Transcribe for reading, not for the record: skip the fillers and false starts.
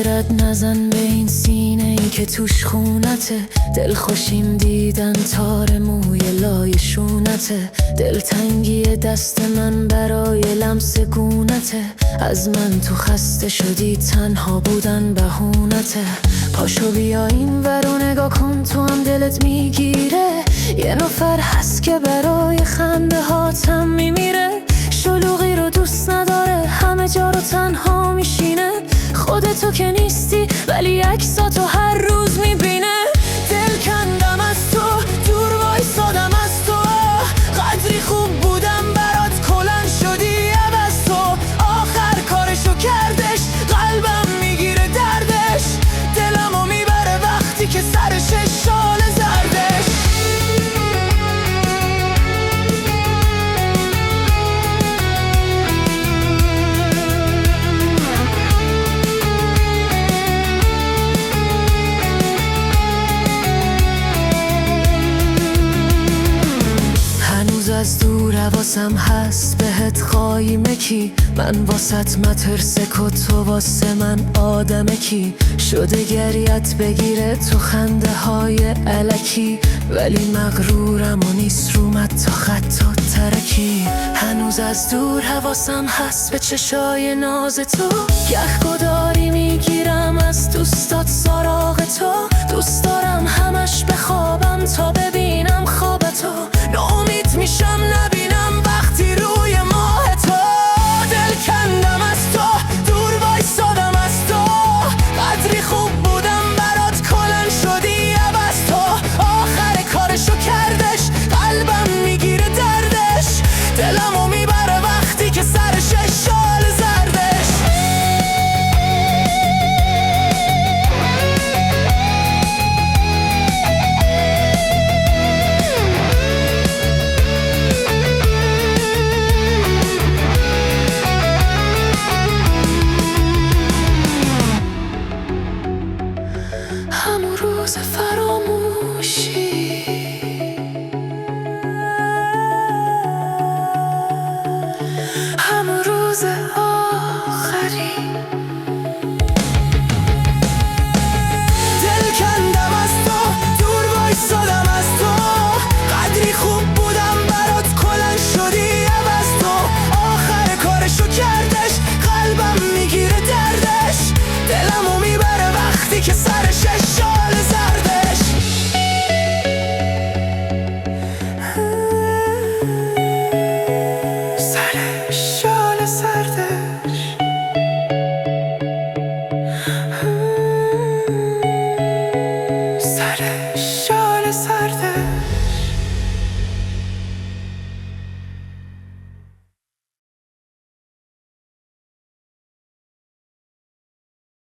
رد نزن به این سینه ای که توش خونته. دل خوشیم دیدن تار موی لای شونته. دلتنگی دست من برای لمس گونته. از من تو خسته شدی تنها بودن بهونته. پاشو بیا این ور نگاه کن تو هم دلت میگیره. یه نفر هست که برای خنده هاتم میمیره. شلوغی رو دوست نداره همه جا رو تنها میشینه. خودتو که نیستی ولی عکساتو هر روز میبینه. دل کندم از تو دور وایسادم از تو. قدری خوب بودم برات کلن شدی عوض تو. آخر کارشو کردش قلبم میگیره دردش. دلمو میبره وقتی که سرش شال زردش. از دور حواسم هست بهت قایمه کی. من واسط مترسک و تو واسه من آدمه کی. شده گریت بگیره تو خنده های الکی. ولی مغرورم و نیست رومت تا خط و ترکی. هنوز از دور حواسم هست به چشای ناز تو. گهگداری میگیرم از دوستات سراغ تو. دوست دارم همش بخوابم تا ببینم خوابتو. ناامید میشم نبینم وقتی روی ماه تو. دل کندم از تو دور وایسادم از تو. قدری خوب بودم برات کلن شدی عوض تو. آخر کارشو کردش قلبم میگیره دردش. دلمو میبره وقتی که سرش شال زردش. همون روز فراموشی همون روز